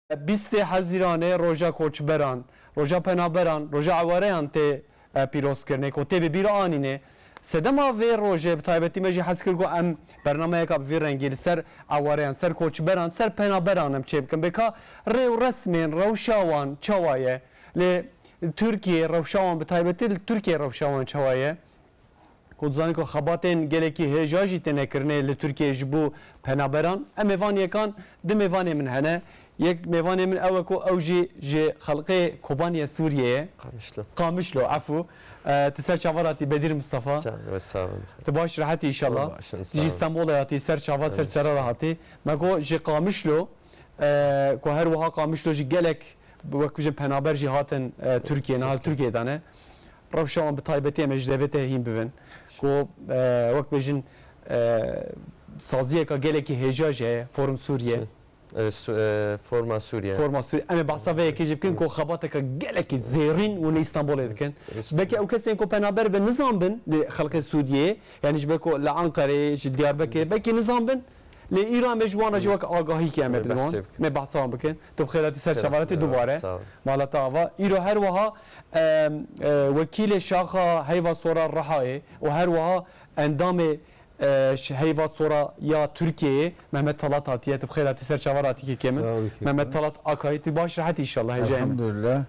20 Haziranê roja koçberan, roja penaberan, roja awareyan tê pîrozkirine ku tê bi bîra anîne. Sedema vê rojê bi taybetî me jî hez kir ku em bernameyeka bi vî rengî li ser awareyan, ser koçberan, ser penaberan em çê bikin. Bêka rê û resmên rewşa wan çawa ye? Lê Tirkiye rewşa wan bi taybetî li Tirkiye rewşa wan çawa ye? Ku dizanî ku xebatên gelekî hêja jî têne kirine li Tirkiye ji bo penaberan. Em mêvan yekan di mêvanê min hene. Yek mêvanê min ew e ku ew jî ji xelkê Kobaniya Sûriyeyê Qamişlo efû ti ser çavara tî Bedir Mustafa ti baş rahetî inşallah ji İstanbulê hatî ser çava ser serara hatî me got ji Qamişlo ku her wiha Qamişlo jî gelek wek bijin penaber jî hatin Tirkiye nihal Tirkiye'dan e rewşa wan bi taybetî em ji devletê hîn bibin ku wek bijin saziyeka gelekî hêja jî heye Forum Sûriye Forma Suriye. Forma Suriye. Em bahsa vê yekê jî bikin ku xebateka gelekî zêrîn û li İstanbulê dikin. Belki ew kesên ku penaber bin nizam bin li xelkê Sûriyeyê yanî ji ber ku li Enqereyê ji Diyarbekirê belkî nizam bin lê îran me ji wan ji wek agahî em ê bidin wan me behsa wan bikin. Tu bi xêratî ser çavaretê dubare malata ava îro her wiha wekîlê şaxa heyva sora Rihayê û her wiha endamê heyva sora ya Türkiye'ye Mehmet Talat hatiye tib xêratî ser çavar hatî kemin Mehmet Talat Akayî ti baş rahat inşallah elhamdülillah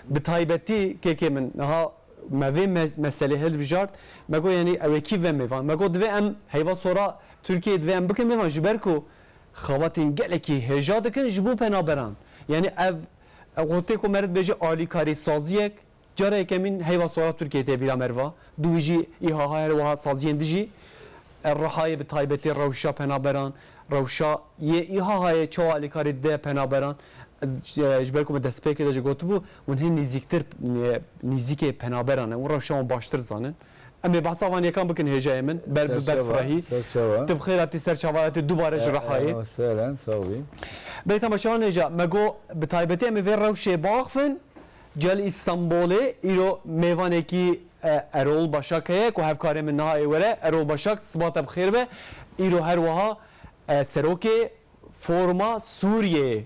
bi taybetî kekê min niha me vê meselê hilbijart me got yanî ew ekî ve mêvan me got divê em heyva sora Türkiye divê em bikin mêvan ji ber ku xebatên gelekî hêja dikin ji bo penaberan yanî ev gotê ku me bêje alîkarî saziyek careke min heyva sora Türkiye tê bîra merva du jî îha her wiha saziyên dijî Rihayê bi taybetî rewşa penaberan rewşa yê îha haye çawa alîkarî de penaberan ji ber ku me destpêkê de jî gotibû hûn hin nîzîktir nîzîkê penaberan e û rewşa wan baştir zanin em ê behsa wan yekan bikin hêjayê min ber bi berfirehî tu bi xêratî ser çavaretê dubare ji Rihayê bê temaşevan hêja me got bi taybetî em ê vê rewşê biaxivin cel İstanbulê îro mêvanekî Erol Başak heye ku hevkarê min niha ê were Erol Başak sibata bi xêr be îro her wiha serokê Forma Sûriyeyê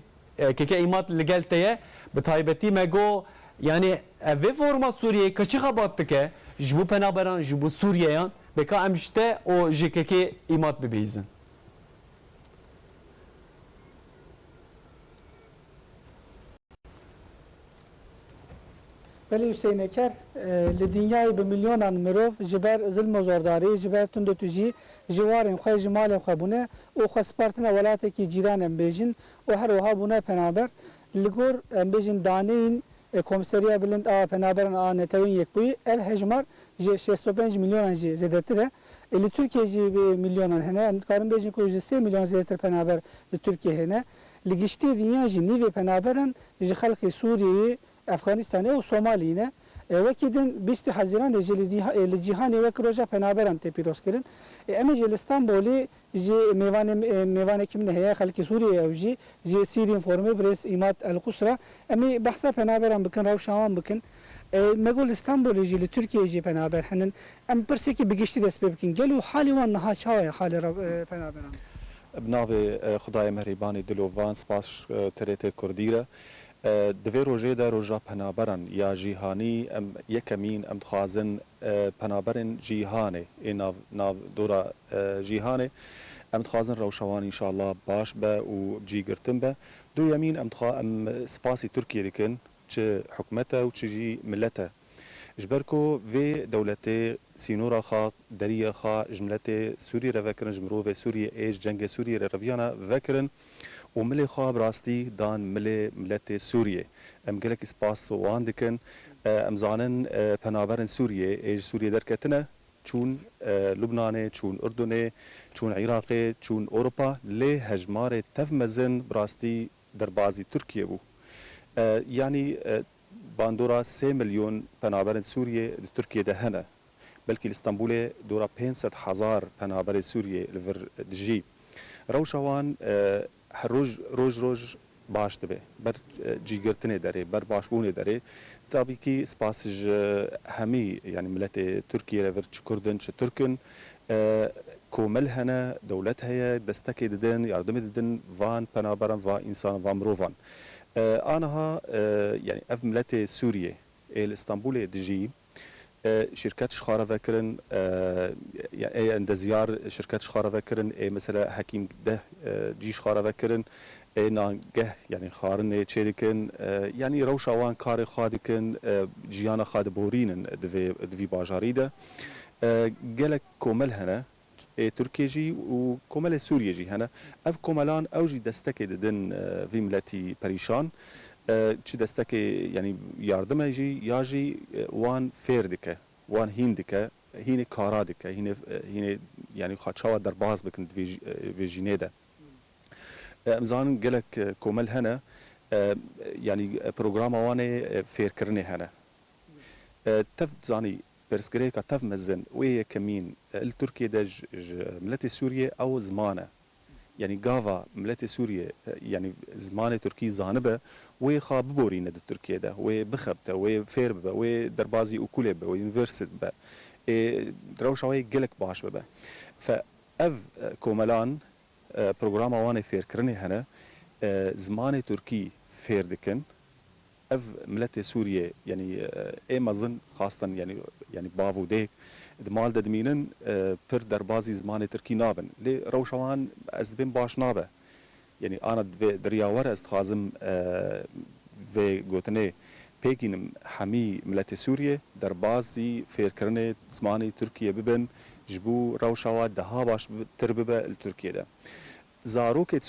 keke îmat li gel te ye bi taybetî me got yanî vê Forma Sûriyeyê keçi xebat dike ji bo penaberan ji bo Sûriyeyan bêka em ji te o ji kekê îmat bibêjin. Belê Hüseyneker li dinyayê bi milyonan mirov ji ber zilm û zordarî ji ber tund û tujî ji warên xwe ji malên xwe bûne û xwespartina welatekî cîran em bêjin û her wiha bûne penaber li gor em bêjin daneyên Komîseriya Bilind a penaberan a netewên Yekbûyî ev hejmar ji 65 milyonan jî zêdetir e. Li Tirkiye jî vê milyonan hene em dikarin bêjin ku ji 3 milyon zêdetir penaber li Tirkiye hene. Li giştî dinya jî nîvê penaberan ji xelkê Sûriyeyê Afganistanê û Somalî ne wekî din 20 Haziranê jî li cîhanê wek roja penaberan tê pîrozkirin em ê jî li İstanbulê ji mêvanekî min heye xelkê Sûriyê ew jî ji Sîrîn Forumê Brês İmat El-Qusra em ê behsa penaberan bikin rewşa wan bikin me got li İstanbulê jî li Tirkiye jî penaber henin em pirsekî bi giştî dest pê bikin gel û halê wan niha çawa ye halê penaberan bi navê Xudayê Mehrîbanê Dilovan spas TRT Kurdî re divê rojê de roja penaberan ya jîhanî em yekemîn em dixwazin penaberên cîhanê ê nav dora cîhanê em dixwazin rewşa wan înşallah baş be û cîgirtin be duyemîn em spasî Tirkiye dikin çi hikûmete û çi jî millete ji ber ku vê dewletê sînora xwe deriyê xwe ji miletê Sûriyê re vekirin ji mirovê Sûriyê ê ji cengê Sûriyê re reviyana vekirin û milê xwe bi rastî dan milletê Sûriyê em gelekî spas wan dikin em zanin penaberên Sûriyê ê ji Sûriyê derketine çûn Lubnanê çûn Urdunê çûn Iraqê çûn Ewropa lê hejmarê tev mezin bi rastî derbasî Tirkiye bû yanî bandora 3 milyon penaberên Sûriyê li Tirkiyeyê de hene belkî li İstanbulê dora 500,000 penaberê Sûriyê li vir dijî rewşa wan her roj baş dibe ber cîgirtinê derê ber başbûnê derê tabii ki spas ji hemî yani milletê Tirkiye re vir çi Kurdin çi Türkin کومل هنه دولت هيا دستکی ددن یاردم ددن وان پنابران و انسان و مروفان آنها يعني اف ملت سوريا الاسطنبول دجي شركات شخارة فكرن يعني عند زيار شركات شخارة فكرن مثلا حكيم ده جي شخارة فكرن نانجه يعني خارن تشيركن يعني روشاوان كاري خادكن جيانا خاد بورين دفي باجاريدا جالك كومل هنا تركيا جي وكومل سوريا جي هنا اف كوملان اوجي دستك ددن في ملتي بريشان چی دستکی یعنی yardım yaji وان فردکه وان هیندکه هینه کارا دکه هینه یعنی خاطشوا در باز بکن ویژینه ده امزان گلک کومل هنه یعنی پروگرام وانه فیر کرنه هنه تف زانی برسكريك تف مزن وهي كمين التركيا دج ملتي سوريا او زمانه يعني قافا ملتي سوريا يعني زمان تركي زانبه وخاب بورينا د تركيا ده وبخبته وفيربه ودربازي وكولبه ويونيفرسيت به دروشاوي جلك باش به فاف كوملان بروجرام واني فير كرني هنا زمان تركي فير دكن اف ملت سوريا يعني امازن خاصه يعني بافو ديك دمال دمينن بر دربازي زمان تركي نابن لي روشوان از بين باش نابه يعني انا درياور استخازم في غوتني بيكين حمي ملت سوريا دربازي فير كرني زماني تركيا ببن جبو روشوا دها باش ترببه التركيا ده زاروكت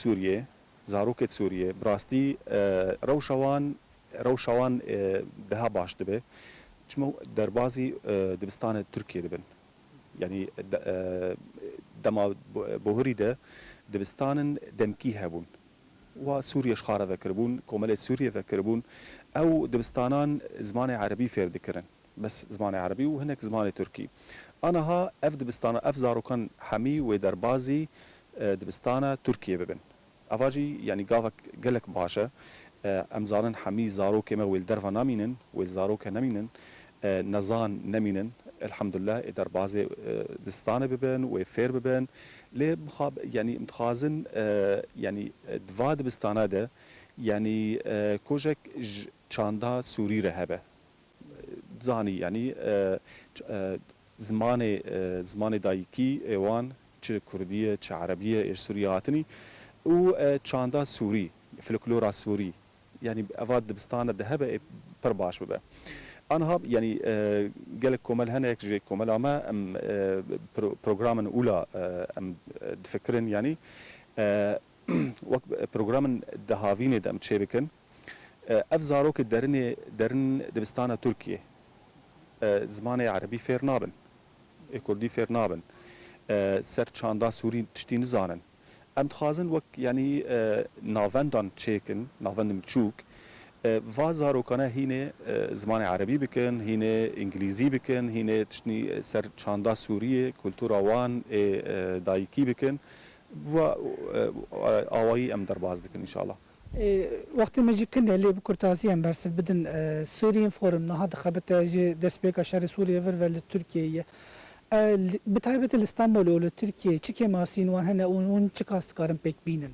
سوريا براستي روشوان دها باش دبه چمو دربازي دبستان تركيا دبن يعني دما بوهري ده دبستان دمكي هبون وسوريا شخارة فكربون كومل سوريا فكربون او دبستانان زمان عربي فير ذكرن بس زمان عربي وهناك زمان تركي انا ها اف دبستان اف زاروكان حمي ودربازي دبستانا تركيا ببن افاجي يعني قافك قالك باشا امزارن حمي زاروك ما والدرفا نامينن والزاروك نامينن نزان نامينن الحمد لله دربازي دستانه ببن وفير ببن ليه بخاب يعني متخازن يعني دواد بستانه ده يعني كوجك چاندا سوري رهبه زاني يعني زمان دايكي ايوان چه كرديه چه عربيه ايش سورياتني و چاندا سوري فلكلورا سوري يعني افاد دبستانه دهبه برباش ببه انا هاب يعني قالك كومل هناك جي كومل اما ام بروجرام اولى ام تفكرن يعني بروجرام دهافين دم تشيبكن افزاروك درن دبستانه تركيا زمان عربي فير نابن كردي فير نابن سر چاندا سوري تشتين زانن ام تخازن وك يعني نافندان تشيكن نافندم تشوك وازارو كان هنا زمان عربي بكن هنا انجليزي بكن هنا تشني سر چاندا سوريه كولتورا وان دايكي بكن و اوي ام درباز دكن ان شاء الله وقت ما جي كنا اللي بكرتاسي ام برس بدن سوريين فورم نهض خبت دسبيك شهر سوريا فر تركيا بتايبه الاسطنبول ولا تركيا تشكي ماسين وهنا ون تشكاست كارم بيك بينن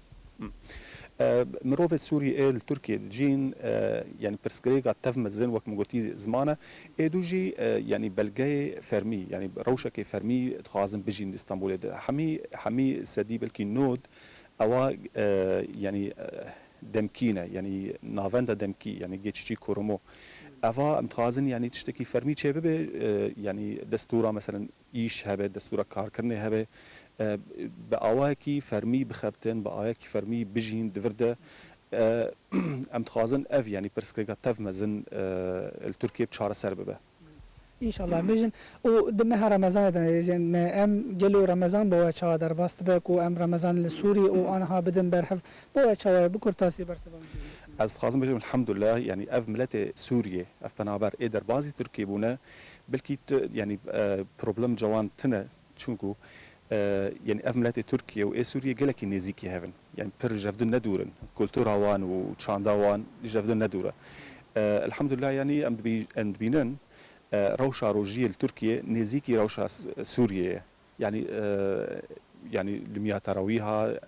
مروفة سوريا تركيا جين يعني برسكريغا تفمزن وقت مقولتي زمانه دوجي يعني بلغاي فرمي يعني روشك فرمي تخازن بجين اسطنبول حمي سدي بلكي نود او يعني دمكينه يعني نافندا دمكي يعني جيتشي كورومو افا متخازن يعني تشتكي فرمي شبه يعني دستوره مثلا ايش هبه دستوره كاركرني هبه بأواكي فرمي بخبتن بأواكي فرمي بجين دفرده ام تخازن اف يعني برسكريغا تفمزن التركيا بشاره سربه ان شاء الله بجن ودمها رمضان يعني ام جلو رمضان بو چادر باست بكو ام رمضان السوري وانا بدن برحف بو چا بكرتاسي برتبان از خازن بجم الحمد لله يعني اف ملت سوريا اف بنابر ادر بازي تركيا بونه بلكي يعني بروبلم جوان تنه چونكو يعني افملات تركيا وسوريا قالك نزيكي هافن يعني بر جفدن ندورن كولتورا وان وشاندا وان جفدن ندوره الحمد لله يعني ام بينن روشا روجيه تركيا نزيكي روشا سوريا يعني يعني لميا تراويها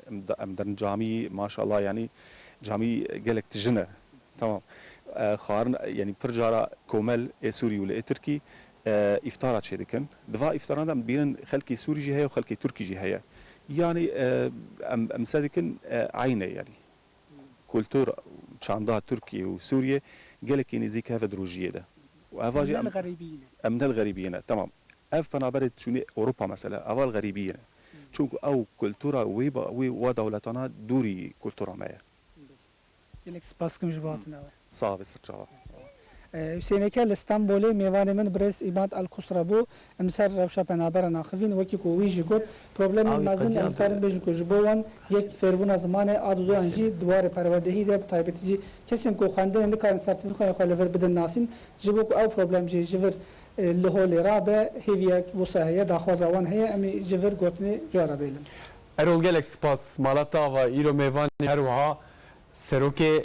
أمدن جامي ما شاء الله يعني جامي قالك تجنة تمام خارن يعني برجارة كومل سوري ولا تركي إفطارات شركن دفاع إفطارنا بين خلكي سوري جهة وخلكي تركي جهة يعني أم سادكن عينه يعني كولتور شاندها تركيا وسوريا قالك يعني زي كهذا دروجية ده وأفاجي الغريبين من الغريبين تمام اف بنابرت شوني اوروبا مثلا اول غريبين چون او كولتورا و دولتنا دوري كولتورا ما gelek spaskim ji batına صعب استرجاع Hüseyneke İstanbul'e mevane min brez İmad al-Kusra bu emser revşa penabera naxivin veki ku wî jî got problemên mezin em karin bêjin ku ji bo wan yek fêrbûna zimanê a du doyan jî duwarê perwerdehî de bi taybetî jî kesên ku xwendin dikarin sertîfîkayên xwe li vir bidin nasîn ji bo ku ew problem jî ji vir li holê rabe hêviyek wisa heye daxwaza wan heye em ê ji vir gotinê jara bêlin. Erol gelek spas malata ve îro mêvanê her wiha serokê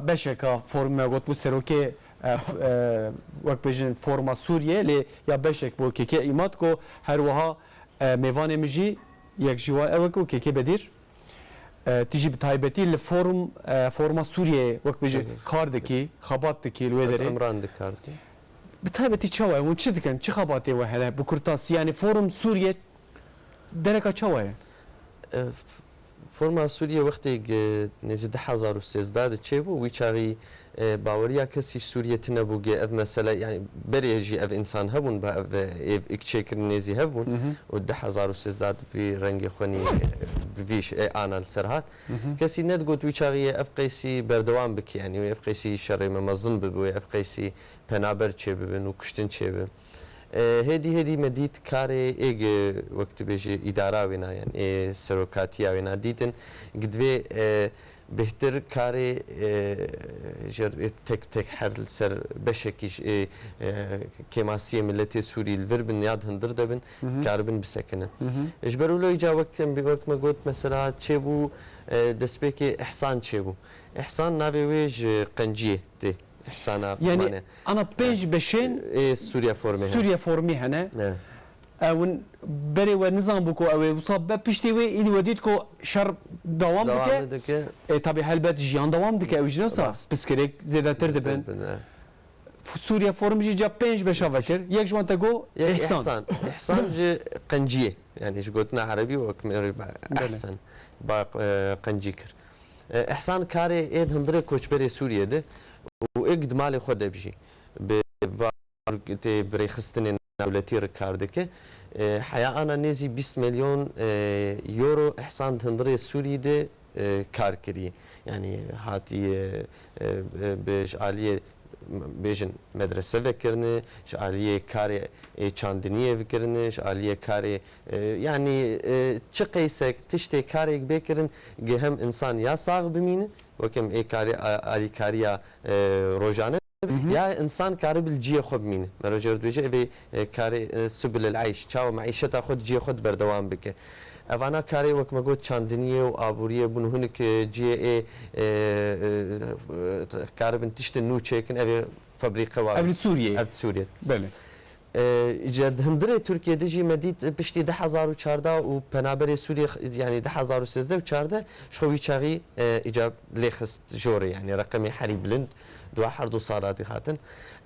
beşeka forma got bu serokê wek bêjin forma Sûriye lê ya beşek bu keke îmat ku her wiha mêvanê min jî yek ji wan ew ku keke bedîr tijî bi taybetî li forma Sûriye wek bêjin kar dikî xebat dikî li wê derê Emran dikardı. bi taybetî çawa ye hûn çi dikin çi xebatê we hele bi kurtasî yani forum Sûriye dereka çawa ye فرما سوریه وقتی نزدیک 2013 چه بود ویچاری باوریا کسی سوریه تنبوگه اف مثلا یعنی بریجی اف انسان هبون با اف اکچکر نزی هبون و 2013 بی رنگ خونی بیش آنال سرهات کسی ند گوت ویچاری اف قیسی بردوام بکی یعنی اف قیسی شر ممزن ببوی اف قیسی پنابر چه ببن و کشتن چه ببن هدی مدید کار ایگ وقت بیشی اداره وینا یعنی سروکاتی وینا دیدن گدوی بهتر کار جر تک هر سر بشکیش کماسی ملت سوری الور بن یاد هندر دبن کاربن بسکنن اجبرولو ایجا وقت بیوک مگوت مثلا چه بو دسبک احسان چه بو احسان ناویج قنجیه ده İhsana yani ana pênc beşên Suriye formî hene ew berê we nizam bû ku ew ê wisa be piştî wê îdî we dît ku şer dewam dike tabii helbet jiyan dewam dike ew jî nesa piskirêk zêdetir dibin Suriye formî jî ca pênc beşa vekir yek ji wan te got ihsan ji qenciye yani ji gotina Erebî û ihsan ba qencî kir ihsan karê êd hundirê koçberê Sûriyeyê و اقد مالي خود بجي بريخستن دولتي ركاردك حياة أنا نزي 20 مليون يورو إحسان تندري سوري ده كار كري يعني هاتي بجعالية بيجن مدرسة فكرنا جعالية كاري چاندنية فكرنا جعالية كاري يعني چقيسك تشتي كاري بكرن جهم إنسان يا صاغ بمينه وكم اي كاري علي كاريا روجانه يا انسان كاري بالجي خب مين مرجر بيجي ابي كاري سبل العيش تشاو معيشته خد جي خد بردوام بك اوانا كاري وك ما قلت چاندنيه وابوريه بن هناك جي اي كاري بنتشت نو تشيكن ابي فابريقه ابي سوريا بله جد هندره تركيا دجي مديد بشتي 2014 و پنابر سوريا يعني 2013 و 14 شوي چاغي اجاب لخست جوري يعني رقمي حري بلند دو حردو صاراتي خاتن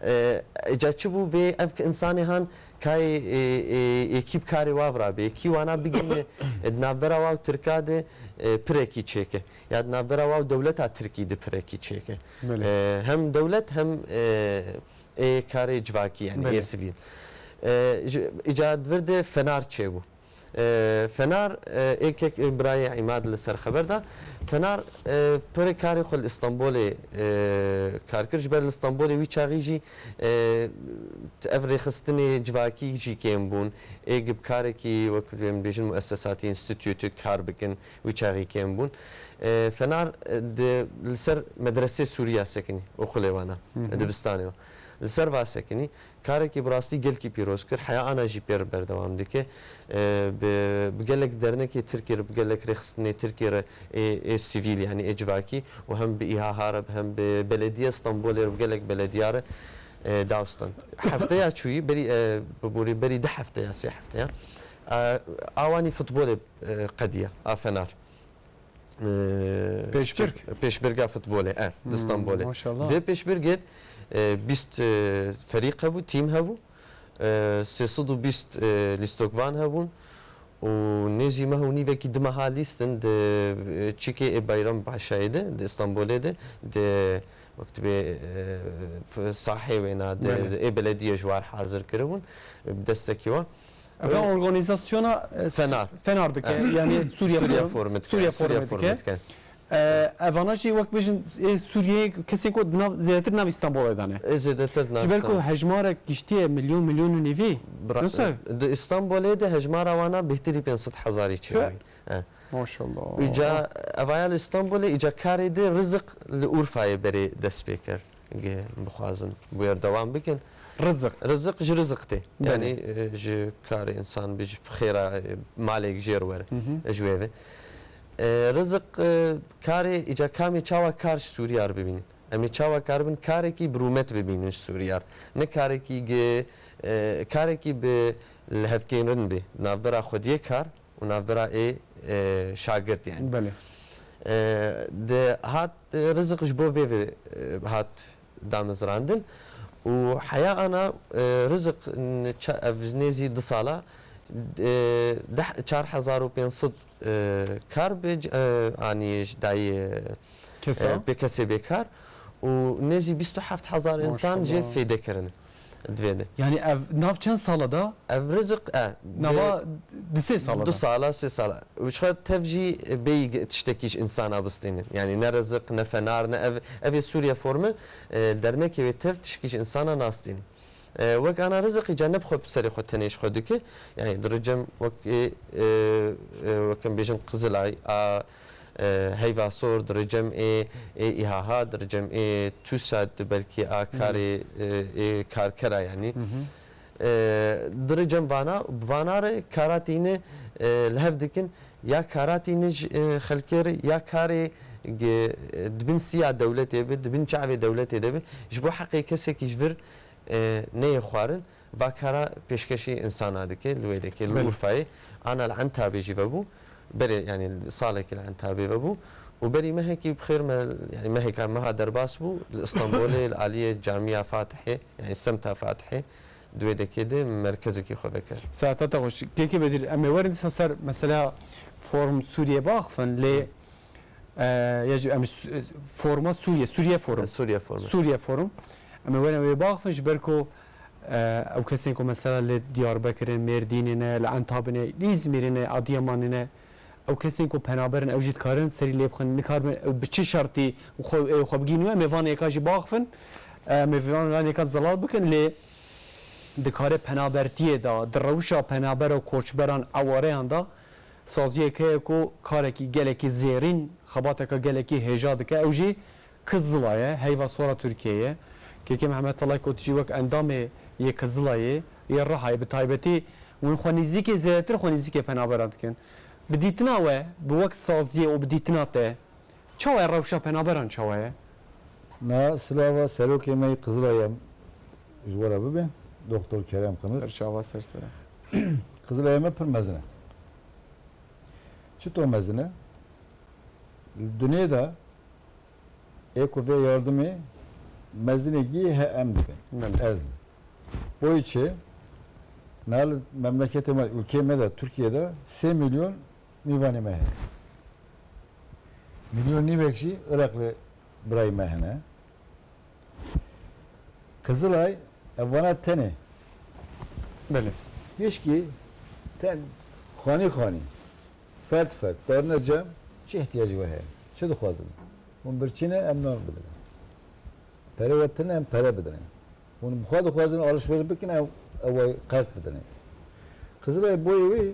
اجا چبو و افك انساني هان كاي اكيب كاري وافرا بي كي وانا بيجن ادنابرا واو تركاده بريكي تشيكه يا ادنابرا واو دولتها تركي دي بريكي تشيكه هم دولت هم کاری جواکی یعنی سیویل ایجاد ورده فنار چه بو فنار ایک برای عماد لسر خبر دا فنار پر کاری خل استانبول کارکرش بر استانبول وی چاقی جی افری خستنی جواکی جی کم بون ایک بکاری کی وقت بیشتر مؤسساتی انستیتوت کار بکن وی چاقی کم بون فنار لسر مدرسه سوریا سکنی اوخلوانا دبستانیو لسر واسکنی کاری که براستی گل کی پیروز کرد حیا آن جی پیر بردوام دیگه بگلک درنه کی ترکیه بگلک رخصتنی ترکیه سیویل یعنی اجواکی و هم به ایها هارب هم به بلدیه استانبول بگلک بلدیاره داستان هفته یا چویی بری ببوری بری ده هفته یا سه هفته اواني فوتبول قديه افنار بيشبرغا فوتبول اسطنبول ما شاء الله دي بيشبرغ 20 فريق هبو تيم هبو 320 ليستوكفان هبون ونيجي ما هو نيفا كي دمها ليستن تشيكي بايرام باشايده د اسطنبول د وقت به صاحي وینا د بلدیه جوار حاضر کرون بدستکیوا Ve organizasyona Fenar'dık yani Suriye format Evanaji vakt bejin Suriye kesin ko ziyareti nav İstanbul'a dane. Ziyareti nav. Jiberko hecmara giştiye milyon nevi. Nasıl? İstanbul'da de hecmara vana behteri 500,000 çiğ. Maşallah. İca evayal İstanbul'e ica karide rızık li Urfa'ya beri despeker. Buxazın bu yer devam bikin. Rızık ji rızıktı. Yani ji kar insan bir xira malek jer ver. Ejweve. Rızık kare ica kami çava kar Suriyar bibinin. Emi çava karbin kare ki brumet bibinin Suriyar. Ne kare ki be lehevkenin be. Navbera xodiye kar و نافبرا شاگرد يعني بله ده هات رزق جبو في هات دامزراندن وحياة أنا رزق نزي دصالة 4500 كار يعني داي بكسي بكار ونزي 27000 إنسان جي في ذكرنا دویده yani ev nav çend sala da ev rızık nava dise sala du sala se sala şu tevci bey tiştekiş insana bistinin yani ne rızık ne fenar ne ev Suriye formu dernek ve tev tişkiş insana nastin وك أنا رزقي جنب خب سري خد تنيش خدك يعني درجم وكم بيجن قزلاي هيفا صور درجم إيهاها درجم توساد بلكي كاري كاركرا يعني درجم فانار كاراتيني لهفدكن يا كاراتيني خلكيري يا كاري دبن سيا دولتي دبن شعب دولتي دبن جبو حقي كسك يجبر نية خوارن وكارا بيشكشي إنسان هذاك الويدك الورفاي أنا العنتها بيجي بابو بري يعني صالك العنتها بابو وبري ما هيك بخير ما يعني ما هيك ما هذا درباس بو الاسطنبولي العالية جامعة فاتحة يعني سمتها فاتحة دويدك كده مركزك يخو بكر. ساعتها تغش كيف بدير أما ورد صار مثلا فورم سوريا باخفن ل يجب أم فورما سوريا فورم أما وين باخفن جبركو أو كسينكو مثلا لدياربكرن مرديننا لعنتابنا لإزميرنا أديماننا أو كسينكو بنابرن أو جد كارن سري ليبخن نكار بتشي شرطي وخو بجينوا ميفان يكاجي باخفن ميفان يكاج زلال بكن ل دكاره پنابرتیه دا دروشا پنابر و کوچبران اوارهان دا سازیه که کو کاره کی گله کی زیرین خباته که گله کی هجاد که اوجی کزلایه هیوا سورا ترکیه که محمد الله کوتجی وک اندام یه کزلایه یه راهی به تایبتی و خونیزی که زیاتر خونیزی که پنابران کن بدیتنا و بوک سازیه و بدیتنا ته چاوه روشا پنابران چاوه نه سلاوا سروکی می کزلایم جوارا ببین Doktor Kerem Kınır. Serçava sersere. Kızılay'ıma pır mezine. Çıt o mezine. Dünyada eko ve yardımı mezine giye he emdi ben. Ezdi. Bu içi nal memleketime, ülkeme de Türkiye'de 8 milyon nivani mehe. Milyon nivekşi Iraklı bıray mehene. Kızılay evvana tene. Bele. Diş ki ten khani fert darne cem çi ihtiyacı var. Çi dukhazın. Bunun birçine emnar bedene. Pere vettene em pere bedene. Bunun bu kadar dukhazın alışveriş bikin ev kart bedene. Kızılay boyu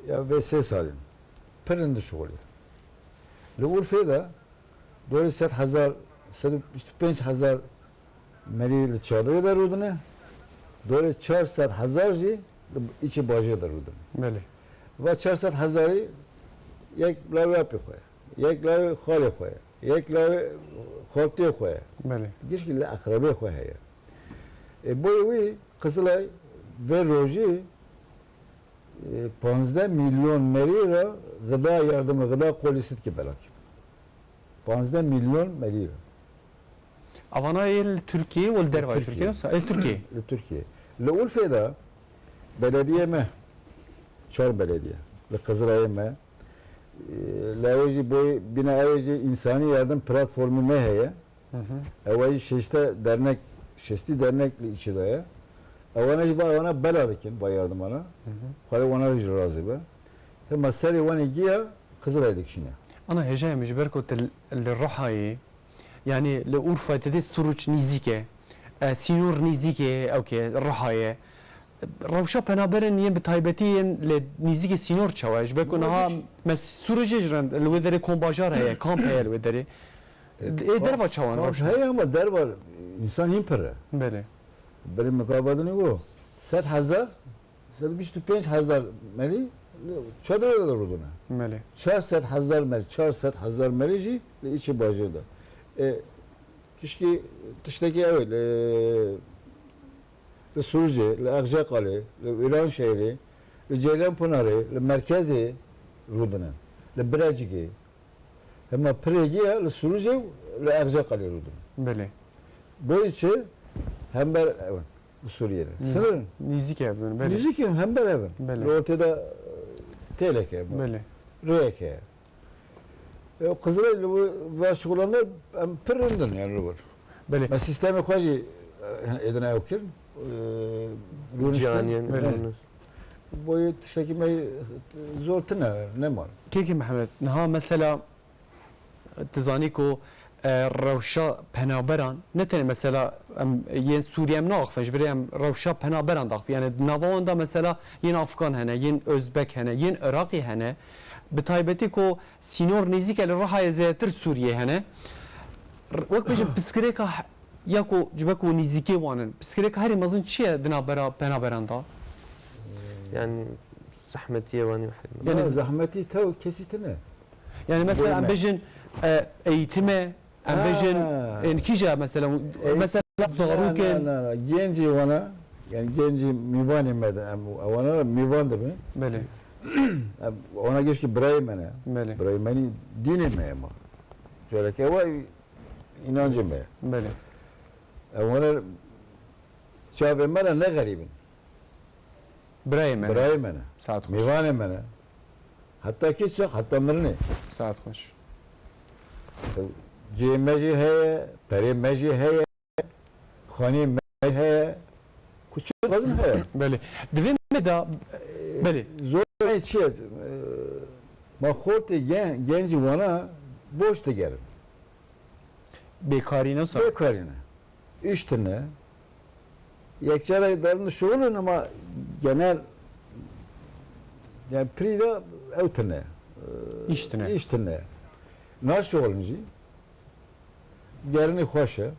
ya ve ses alın. Perinde şuğulu. Urfa'da 400,000 405,000 مری چادر در رودنه دور 400,000 جی ایچ باجه در رودنه بله و 400,000 یک لاوی اپی خواه یک لاوی خالی خواه یک لاوی خالتی خواه بله گیش که اقربه خواه هیا بایوی قصلای و روژی 15 milyon merira gıda yardımı, gıda kolisi ki belak. 15 milyon merira. Avana el Türkiye ve derva Türkiye. Türkiye nasıl? El Türkiye. Türkiye. Urfa'da belediye mi? Çor belediye. Kızılay'a mı? Laveci boy bina evci insani yardım platformu ne heye? Evci şeşte dernek şesti dernekli içi daya. Avana beladikin bu yardım ana. Hadi ona razı be. Hem seri vani giya Kızılay'dık şimdi. Ana hecaya mecbur tel الرحاي يعني لأورفا تدي سروج نيزيكه سينور نيزيكه اوكي الرحاية روشا بنابرن ين بتايبتين لنيزيكه سينور تشواج بكونها مس سروج جرن الوذري كومباجار هي كامب هي الوذري درفا تشوان روشا Hey ama der var insan impere. بله Benim mukabadını bu. 7,000 75,000 meri çadırda da ruduna. بله 400,000 meri 400,000 meri ji içi bacıda. Kişki dıştaki evet Suriye, Akçakale, İran şehri, Ceylanpınarı, merkezi ruduna, Bireciki. Ama Pregiye, Suriye, Akçakale ruduna. بله Bu içi hem evet Suriye'de. Sınırın. نيزيكه بدون بله Müzikin hem evet. Bele. Ortada teleke bu. بله Rüyeke. Kızılay'la bu vaşık olanlar pırrından yani var. بله Ben sistemi koyucu edine okir. Caniyen. Boyu tıştaki zor tına ne var? كيكي محمد نها مثلا تزانيكو روشا پنابران نتنه مثلا ين سوریه ام ناخفش ولی ام روشا پنابران داخف يعني ناوان دا مثلا ين افغان هنه ين ازبک هنه ين عراقی هنه بتایبتی کو سینور نزیک الراحه زیاتر سوریه هنه وقت بيجي بسكريكا ياكو جبكو نزيكي وانن بسكريكا هري مازن چیه دنابرا پنابران دا Yani zahmetiye vani Yani Yani zahmeti tav kesitine. يعني مثلا ام Bölme. بيجن ايتمه ام بيجن يعني كيجا مثلا مثلا زاروكن Genci ona yani genci mivan emeden ona mivan da mı? بله Ona geç ki Brahimene. بله Brahimeni dinime ama. Şöyle ki o inancı mı? بله Ona çavemene ne garibin. برايم Brahimene. ساعت خوش Mivan emene. Hatta kitse hatta mırne. ساعت خوش Cemeci heye, perimeci heye, khani meci heye. Küçük kızın heye. بله دویم دا بله Zor ne çiğet. Mahorte genci bana boş da gelir. بیکاری نسا Bekarine. İştine. Yekçere darını şuurun ama genel yani prida evtine. İştine. İştine. Nasıl olunca? Gerini hoşa,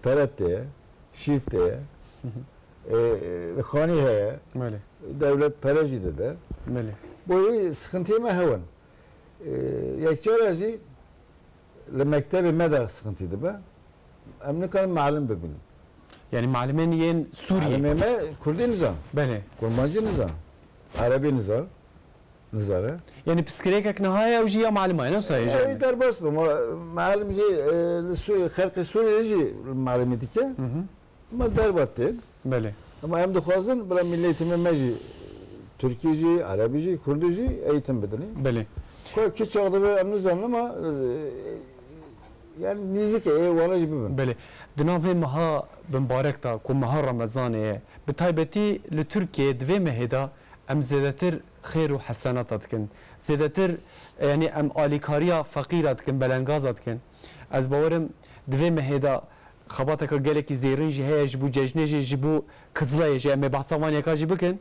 perette, şifte, khani heye, بله devlet perejide de. بله Bu sıkıntı mı hemen? Yekçereci mektebi meda sıkıntıydı be. Emni kan malum bebin. يعني معلمين ين سوريا Alimeme Kurdi nizam, بله Kurmancı nizam, Arabi nizam, nizara. يعني بسكريكك نهاية وجي معلمة نسا يجي Derbas bu. Malimci Halkı Suriyeci malumiydi ki. Ama derbat değil. بله Ama hem de fazla böyle milletime meci Türkiyeci, Arabici, Kurdici eğitim bedeni. بله Koy ki çoğda bir emni zanlı ama yani nizik vana gibi ben. بله دنافي مها بمبارك دا كو مها رمضان بتايبتي لتركيا دوي مهدا ام زيادتر خير وحسنات تكن زيادتر يعني ام اليكاريا فقيرة تكن بلنغاز تكن از باورم دوي مهدا خباتك geleki زيرين جي هي جبو ججنجي جبو كزلا جي ام بحثوان يكا جي بكن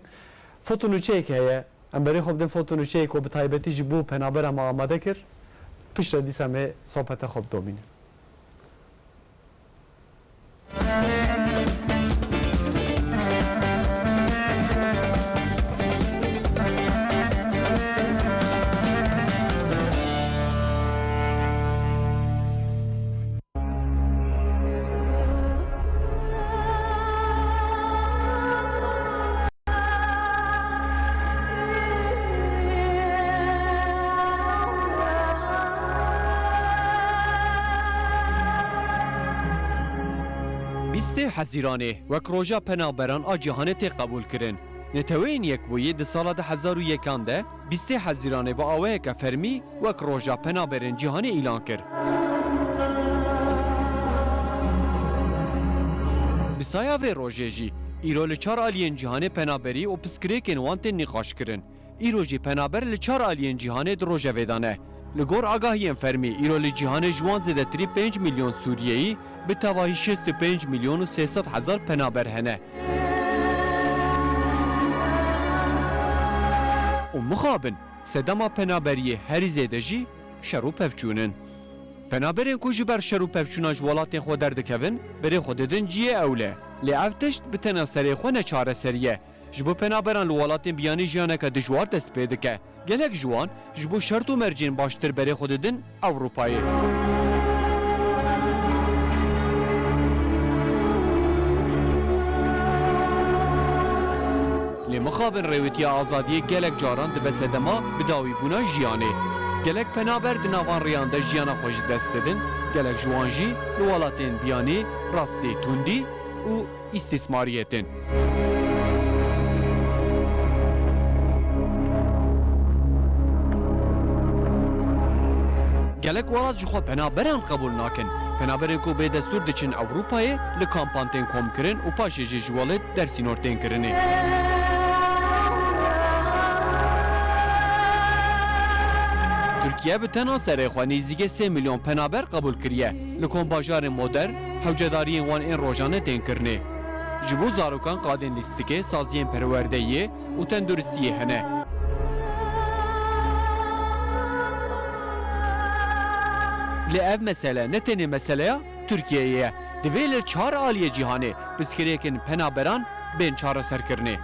فوتونو چيك هي ام بري خوب دن فوتونو چيك و بتايبتي جبو پنابر ما آماده كر پشت دیسا می صحبت خوب دوبینه بیسته حزیرانه وک روژا پنابران آجیهانه تی قبول کرن. نتوین یک بویی ده سال 2001 ده بیسته حزیرانه با آوه که فرمی وک روژا پنابران جیهانه اعلان کرد. بسایا و روژه جی ایرو لچار آلین جیهانه پنابری و پسکریکن وانت نقاش کرن. ایرو جی پنابر لچار آلین جیهانه در روژه ویدانه. لگور آگاهی فرمی ایرو لجیهانه جوان زده 5 میلیون سوریهی به تواهی 65 میلیون و 300 هزار پنابر هنه. و مخابن سدما پنابری هری زیده جی شروع پفچونن. پنابرین کو جبر شروع پفچوناج ولاتین خود دردکوین بری خود دن جیه اوله. لی افتشت بتنا سری خو نچاره سریه. جبو پنابران لولاتین بیانی جیانه که دجوار دست پیده که. گلک جوان جبو شرط و مرجین باشتر بری خود دن اوروپایی. لی مخابن رویتی آزادی گلک جاران دبه سدما بداوی بونا جیانه. گلک پنابر دناوان ریانده جیانا خوش دست دن، گلک جوانجی لولاتین بیانی راستی توندی و استثماریتن. گلک ولات جخوا پنابران قبول ناکن. پنابران کو به دستور دچن اوروپای لکامپانتین کم کرن و پاشه جوالت در سینورتین کرنه. ترکیه به تنها سر خوانی زیگه 3 میلیون پنابر قبول کریه. لکن باجار مدر حوجداری وان این روزانه تین کرنه. جبو زاروکان قادن لیستیکه سازین پروردهیه و تندرستیه هنه. لی ev mesele ne teni meseleye Türkiye'ye divêle çar aliye cîhanê piskirêkên penaberan bên çareserkirinê.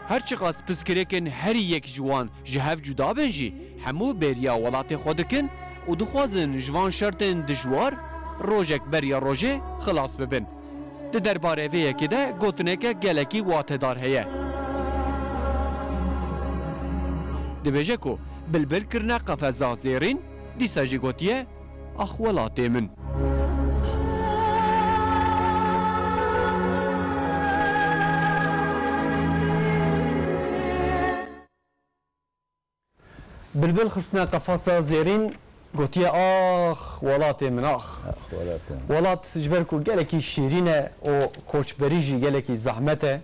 Her çiqas piskirêkên herî yek ji wan ji hev cuda bin jî hemû bêriya welatê xwe dikin û dixwazin ji van şertên dijwar rojek beriya rojê xilas bibin. Di derbarê vê yekê de gotineke gelekî watedar heye. Dibêje ku bilbil kirine qefeza zêrîn dîsa jî gotiye اخ ولاتي من بلبل خصنا قفصة زيرين قوتي اخ ولاتي من اخ ولات جبركو قالكي شيرينه او كوتش بريجي قالكي زحمته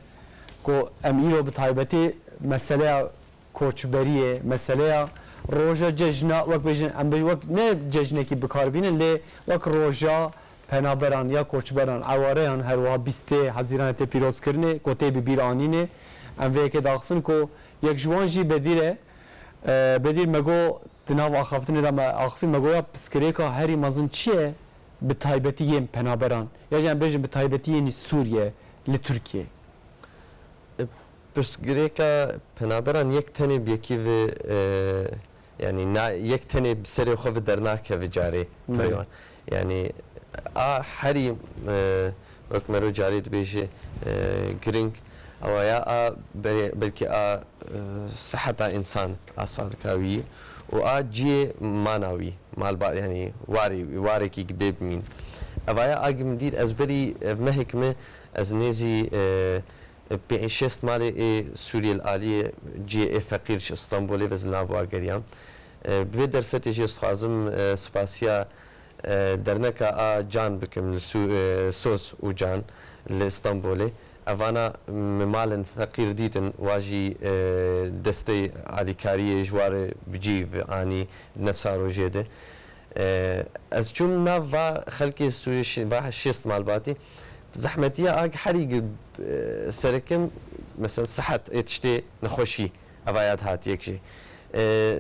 كو اميرو بتايبتي مساله كوتش بريه مساله روجا ججنا وقت بيجن ام وقت نه ججنه کی بکاربینن لی وقت روجا پنابران یا کوچبران عوارهان هر وا 20 حزیران ته پیروز کرنه کوته بی بیرانینه ام وی که داخفن کو یک جوانجی بدیر مگو دناو اخافتن دم اخفین مگو یا پسکریکا هری مازن چیه به تایبتیه پنابران یا جن بيجن به تایبتیه سوریه لی ترکیه پسکریکا پنابران یک تنی بیکی و يعني یک تنه بسری خو درناک و جاری پیوان يعني هری وقت مرو جاری بیشه گرینگ او یا بلکه صحت انسان اصل کاوی و جی ماناوی مال يعني واري کی گدب مين اویا اگم دید از بری مهکمه از نزی بيشست مالي سوريا الآلية جي فقير ش اسطنبولي بزناف واقريام بفيدر فتش يستخازم سباسيا درنكا جان بكم سوس وجان لاسطنبولي افانا مال فقير ديتن واجي دستي عليكاريه جوار بجي اني نفسها روجيده از چون نافا خلقي سوريا شست مال باتي زحمتية حريق سركم مثلا صحت اتشتي نخوشي افايات هات يكشي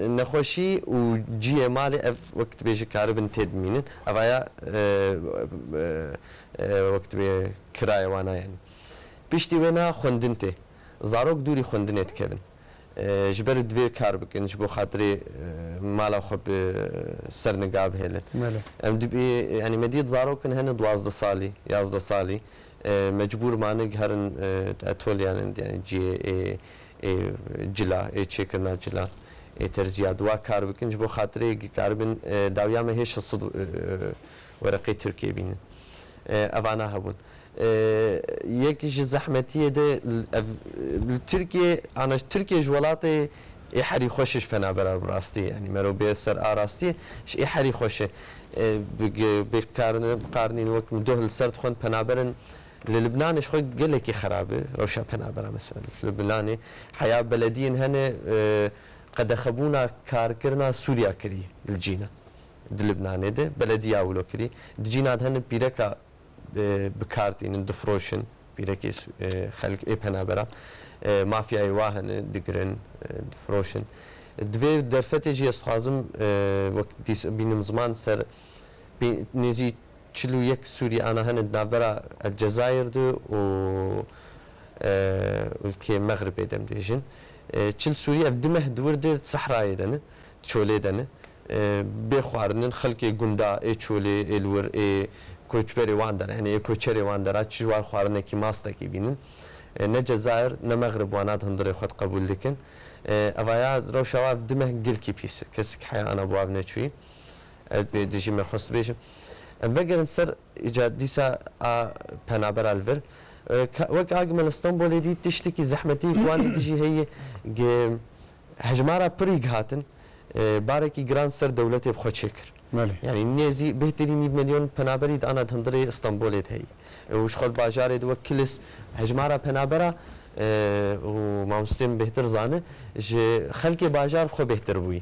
نخوشي وجي مالي وقت بيجي كاربن تدمين افايا وقت بي كراية وانا يعني بيشتي وينا خندنتي زاروك دوري خندنت كيفن جبر دوی کار بکن جبو خاطری مالا خب سر نقاب هلن ام دبی يعني مديد زاروكن هن 12 سالي 11 سالي مجبور مانك هرن اتول يعني جي جلا چيكرنا جلا ترزياد وا کار بکن جبو خاطری کاربن داویا مه هیچ صد ورقه ترکیه بین ئەوانە هەبوون یەکیش زەحمەتیە دێ تورکیە ئانەش تورکیەش وڵاتی حەری خۆشش پەنابەرە ڕاستی ینی مەرۆ بێ سەر ئاراستی حەری خۆشێ بقارنین وەک دۆ سەر خۆن پەنابەرن لە لبنانش خۆی گەلێکی خراپە ڕەوشە پەنابەرە مەسەن لبنانێ حیا بەلەدیین هەنێ قەدەخەبوونا کارکردنا سووریا کردی لجینە لبنانێ دێ بەلەدیا ولۆ کردی دجینات هەنە پیرەکە بکارتینن دفرۆشن پیرەکی خەلک پەنابەرە مافیای وا هەنە دگرن دفرۆشن دوێ دەرفەتێکی ئەستخوازم وەک بینم زمان سەر نێزی 41 سووری ئانا هەنت نابەرە ئەلجەزایر و کێ مەغربێ دەمدێژن چل سووری ئەف دمە دووردێ سەحرایە دەنە چۆلێ دەنە بێ خواردنن خەڵکی گوندا ئێ چۆلێ ئێلور ئێ کۆچبەرێ وان دەرە هەنێ کۆچەرێ وان دەرا چژوار خواردنێکی ماستێکی بینن نە جەزایر نە مەغرب وانات هەندڕێ خۆت قبول دکن ئەوەیە ڕەوشەوا دمە گلکی پیسە کەسێک حیانە بواب نەچووی دژی مەخۆست بێژم بەگەرن سەر ئیجاد دیسا پەنابەر ئەلڤر وەک ئاگمەلستان بۆ لێدی تشتێکی زەحمەتی کوانی دژی هەیە هەژمارە پڕی هاتن بارێکی گران سەر دەولەتێ بخۆچێ کرد یعنی نێزی بهتری 9 میلیۆن پەنابەری ئانا هەندڕێ ئەستەمبۆلێت هەیە وش خۆت باژارێت وەک کلس هەژمارە پەنابەرە و مامۆستێم بهتر زانە خەلکی باژار خۆ بهتر بووی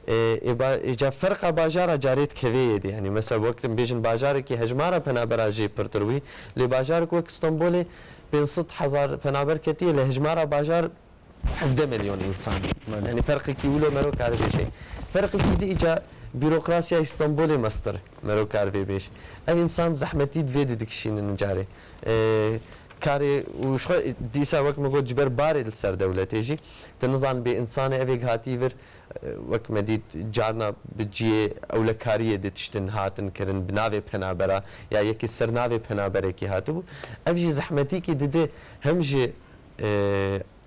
ئیجا فەرقا باژارە جارێت کەوەیە دی ینی مەسە وەکتم بێژن باژارێکی هەژمارە پەنابەراژێ پرتروی لێ باژارێک وەک ئەستەمبۆلێ 500,000 پەنابەر کەتیە لە هەژمارە باژار 17 میلیۆن ئینسان ینی فەرقێکی ولۆ مەرۆ کاربێژێ فەرقێکی دی ئیجا بیرۆکراسیا ئیستانبولێ مەستر مەرۆ کاربێ بێش ئەو ئینسان زەحمەتی دوێ دکشینن جارێ کارێ دیسا وەک مەگۆ جبەر بارێ لەسەر دەولەتێژی تنزان بێ ئینسانە ئەوێک هاتیڤر وەک مەدیت جارنا بجیێ ئەو لە کاریە دتشتن هاتن کردن بناوێ پەنابەرە یا یەکی سەر ناوێ پەنابەرێکی هاتبوو ئەوژی زەحمەتیکی ددێ هەمژێ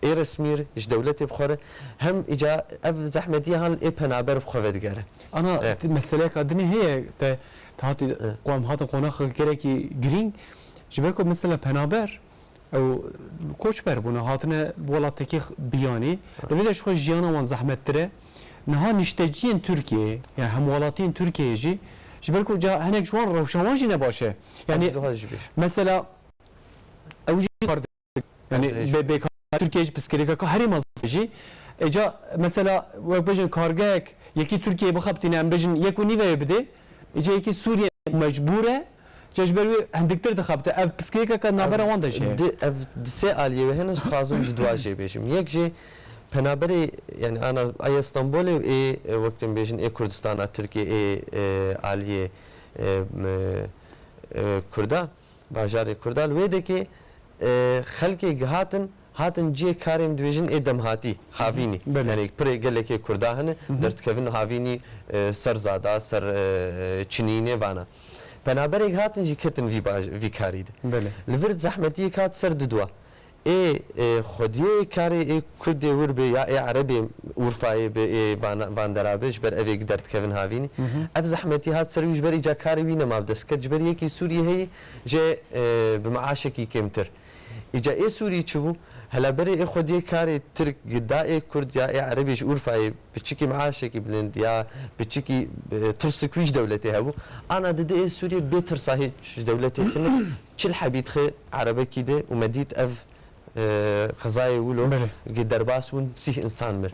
ئێرەسمیر ش دەولەتێ بخۆرە هەم ئیجا ئەف زەحمەتی هەڵ ئێ پەنابەر بخۆڤێتگەرە ئەنا مەسلەیەکە دنێ هەیە هاتی قوام هاتە قۆناغێکی گرنگ ji ber ku mesela penaber ew koçber bûne hatine welatekî biyanî li vê de ji xwe jiyana wan zehmettir e niha nişteciyên Tirkiyeyê yani hemwelatiyên Tirkiyeyê jî ji ber ku hinek ji wan rewşewan jî nebaş e yani mesela ew jî yani bêkar Tirkiye jî piskirêkeka herî mez jî eca mesela wek bêjin kargehek yekî Tirkiyeyê bixebtîne em bêjin yek û nîveyê bide êca yekî Sûriye mecbûr e جبرو هندکتر دخابته اف پسکیکا که نابر وان دشه اف سه عالیه و هنوز خازم دواجه بیشم یک جه پنابری یعنی آن ای استانبول ای وقتی بیشن ای کردستان ترکیه ای عالیه کردا باجار کردا ویده که خلقی هاتن جه کاریم دویژن ادم هاتی هاوینی یعنی پر گله که کردا هن درت کفن هاوینی سرزاده سر چینینه وانه پەنابەرێک هاتن جی کەتن وی کارید لەڤر زەحمەتی کات سەر ددووە ئێ خودیە کارێ ئێ کوردێ ور بێ یا ئێ عەرەبێ ورفایە بێ ئێ باندەرابێش بەر ئەوێک دەردکەون هاوینی ئەف زەحمەتی هات سەرویش بەر ئیجا کاری وی نەماو دەستکەت ji ber yekî Sûriye heye jê bi meaşekî kêmtir îca ê Sûrî çibû hela berê ê xwediyê karê Tirk da ê Kurd ya ê Erebî ji Urfayê biçikî meaşekî bilind ya biçikî tirsik wî ji dewletê hebû ana dide ê Sûriye bê tirsa hê ji dewletê tune çil hebît xê Erebekî de û me dît ev xezayê wilo derbas bûn sîh insan mir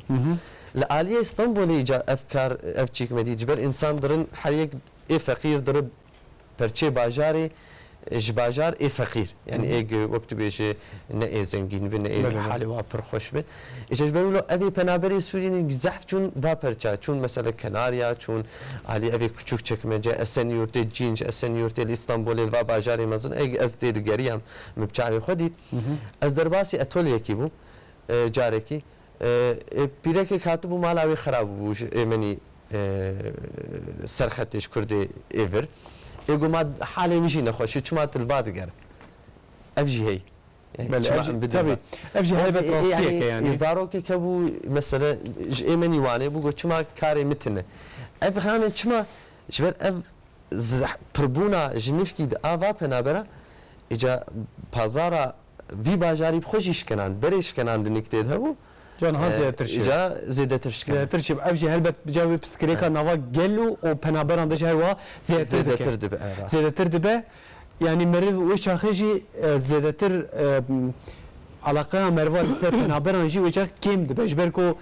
li aliyê İstanbolê îca ev kar ev çîk me dît ji ber insan dirin her yek ê feqîr dirib perçê bajarê ji bajar ê feqîr yani ê wektu bêje ne ê zengîn be ne ê halê wa pir xweş be îca ji ber wilo evê penaberê Sûriyeyê zehf çûn va perça çûn mesela Kenarya çûn alî evê küçük çekmece Esenyurtê Cinc Esenyurtê li İstanbolê va bajarê mezin ez tê digeriyam min bi çavê xwe dît ez derbasî etolyekî bû carekî pîrekek hatibû mala wê xerab bû ji êmenî serxetê ji Kurdê êvir ego ma halê min jî nexweşî çima tilva diger ev jî hey tabii ev jî helbet rastiyeke yani zarokek hebû mesela ji êmenî wanê bû got çima karê min tune ev xanin çima ji ber ev پربونا جنیفکی د آوا پنابرا ایجا پازارا وی باجاری بخوشیش کنن برش کنن دنیکته هبو Can ha ziyartır ایجا زیاده ترش کنن Ziyartır şey. Ev şey elbet bicavi psikrika nava gelu o penaberan da her va ziyartır زیاده dike. تر دبه را Ziyartır dibe yani meriv ve şahıji ziyartır alaka merva ise penaberan ji ve kim dibe jberko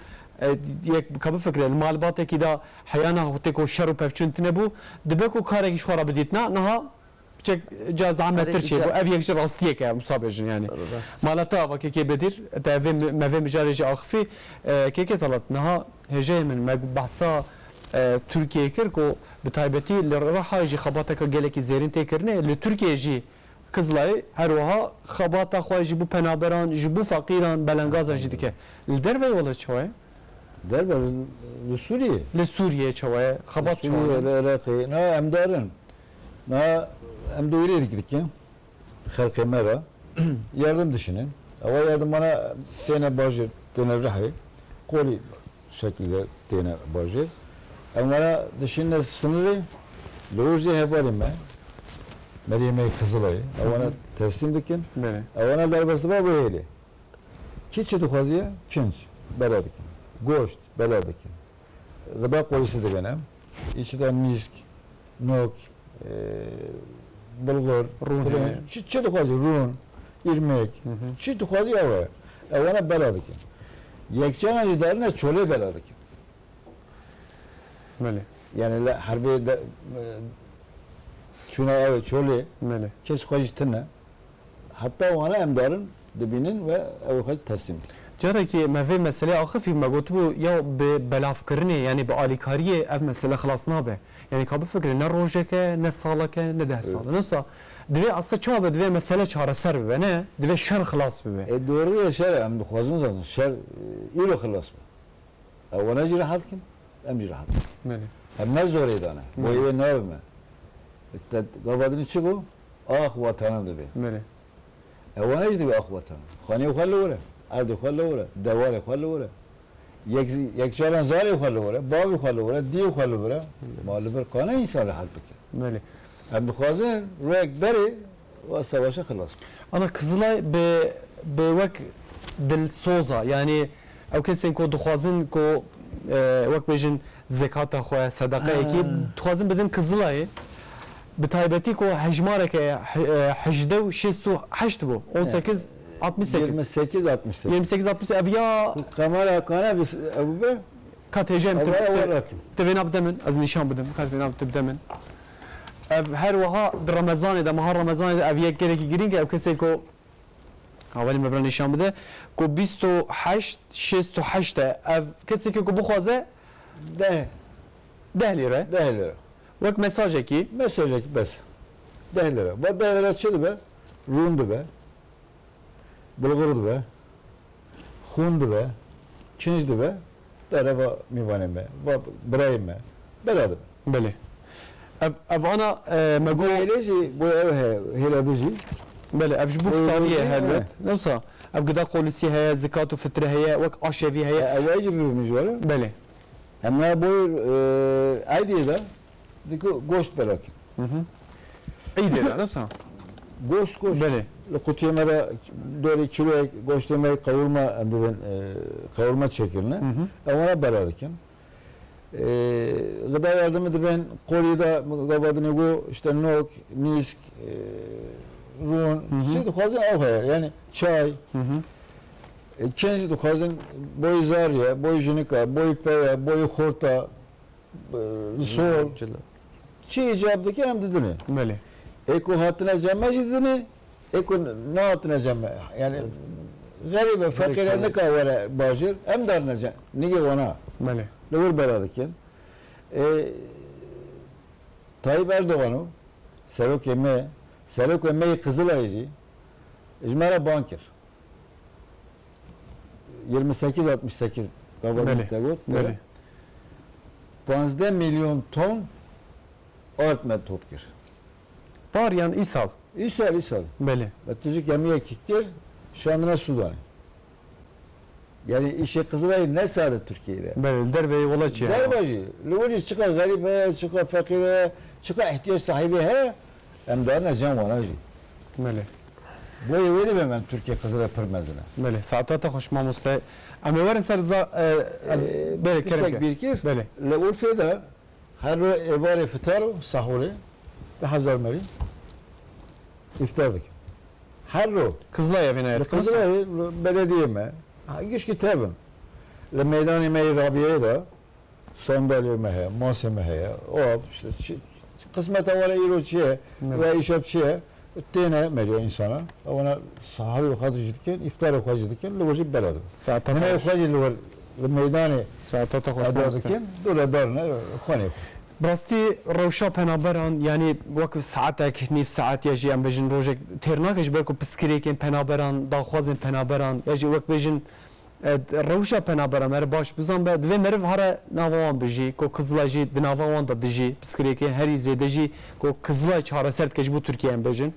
یک kabı fikre malbatı ki da hayana hote ko şeru pevçüntine bu dibe ko kare ki şora beditna naha çek caz ahmettir şey bu ev yekşi rastiye ki musabejin yani malata vakit ki bedir tevim meve mücareci akfi keke talat naha hece min bahsa Türkiye kir ko bitaybeti liraha ji khabata geleki zerin tekirne li Türkiye ji kızlayı her vaha khabata xwaji bu penaberan ji bu fakiran belengazan ji dike li derve yola çawaya Derbe Suriye. li Suriye çawaya khabat Suriye, çawaya Irak'ı. Na emdarın. Na emdöyle gittik ya. Halkı mera. Yardım düşünün. Ama yardım bana tane bajır, tane rahi. Koli şekilde tane bajır. Ama bana düşünün sınırı. Loğuzca hevalim ben. Meryem'e Kızılay'ı. Ama bana teslim dikin. beni Ama bana darbası var böyle. Kiçi duhazıya, kinç. Beraber. Goşt, beladaki. Gıda kolisi de benim. İçinde misk, nok, bulgur, Run, çi duhazı, run, irmek, çi duhazı yava. Evana beladaki. Yekçana liderine çöle beladaki. beni Yani harbi de şuna evet çöle, beni kes koyuştuna. Hatta ona emdarın dibinin ve evkal teslim. جاره که مفه مسئله آخفی مگوتو یا به بلاف کرنه یعنی به آلیکاریه اف مسئله خلاص نابه یعنی کابه فکر نه روزه که نه ساله که نه 10 ساله نسا دوی اصلا چه به دوی مسئله چاره سر ببه نه دوی شر خلاص ببه Doğru ya şer hem de khwazın zaten şer iyi خلاص bu. Evvela cirahat kim? Hem cirahat. بله Hem ne zor edana. Bu eve ne yapma? Gavadını çıkı ah vatanım da be. بله Evvela işte bir ah vatanım. Khani ukhallu vura. Ardı ukhallu vura. Davar ukhallu vura. Yek çaran zar ukhallu vura. Bav ukhallu vura. Di ukhallu vura. Malubur kana insan rahat bike. بله Hem de khwazın rek beri ve savaşa خلاص. انا Kızılay به وک دل سوزا yani او کسی کو دخوازن کو وک بجن زکات خو صدقه کی دخوازن بدن Kızılay'ı به تایبەتی کو هجماره که حجده و شست و هشت بو 18 68 28 68. 28 68 ev ya Kamera kana biz Ebu Bey. katejem Ama olarak. تبين بدمن از نشان بدم كات بين بدمن ev her vaha Ramazan da mahar Ramazan da ev yek gereki giringe ev kese ko avali mebran nişan bide ko 28 68 ev kese ko bu xaze De. 10 lira Değerli. vek mesaj ki Mesaj ek bes. Değerli. Bu değerli çıldı be. Rundu be. Bulgurdu be. Hundu be. Kinizdi be. Daraba mivanem be. Brahim be. Beraber. beli ev ana Bu mego eyleci, bu ev heladici. beli ev bu ftariye helbet nasıl ev gıda polisi heye zekatu fitre heye vek aşevi heye Evvelci bir mücadele. beli Ama bu aydiye da diko goşt berakin. iyi de nasıl Goşt goşt. beli Kutuya mera doğru kilo goşt yemeği kavurma ben kavurma şeklinde. Ama beraberken. Gıda yardımı da ben Kore'de gabadını go işte nok, misk, run, şey fazla av yani çay. İkinci de fazla boy zarya, boy jinika, boy peya, boy horta, sol. Şey icabdaki hem dedini. beli Eko hatına cemme dedini. Eko ne hatına cemme. Yani garibe fakirler ne kavara bajir hem darına cemme. Nige ona. beli Logur beraberken. Tayyip Erdoğan'ı Serok Emme'yi Kızılay'cı İcmara banker 28-68 beli beli 15 milyon ton artmet topkir. var yani ishal İsal. beli Batıcık yemeğe kiktir, Şam'ına Sudan'ı. Yani işe Kızılay'ı ne sağladı Türkiye'de? beli derve yola çiğ Derbacı, Lübücü çıkar garibe, çıkar fakire, Çünkü ihtiyaç sahibi he em dar necem vanaji. Mele. Bu yedi ben Türkiye kızıla pırmezine. Mele. Saatata hoş mamusla. Ama varın ser za böyle İstek bir kerem. kir. Böyle. Le Urfa'da her evare fitar sahuri 10,000 meri iftarlık. Her ro. Kızılay evine yer. Kızıla belediye mi? Giş kitabım. Le meydan-ı meyi Rabia'ya da sandalye mehe, masa mehe, o işte kısmet evvela iroçiye ve işapçiye tene meriyor insana. Ona sahabi ukacıdıkken, iftar ukacıdıkken lüvacı beladım. Saatata Nime hoş. ukacı lüvacı meydanı Saatata hoş mamusla. adadıkken dura darına khane. براستی روشا پنابران یعنی وقت ساعتک نیف ساعت یا جی ام بجن روزک ترناکش برکو پسکریکن پنابران داخوازن پنابران یا جی وقت بجن روشا پنابران مر باش بزن بعد و مرف هر ناوان بجی کو کزلا جی دناوان دا دجی پسکریکن هری زیده جی کو کزلا چهار سرت کج بو ترکیه ام بجن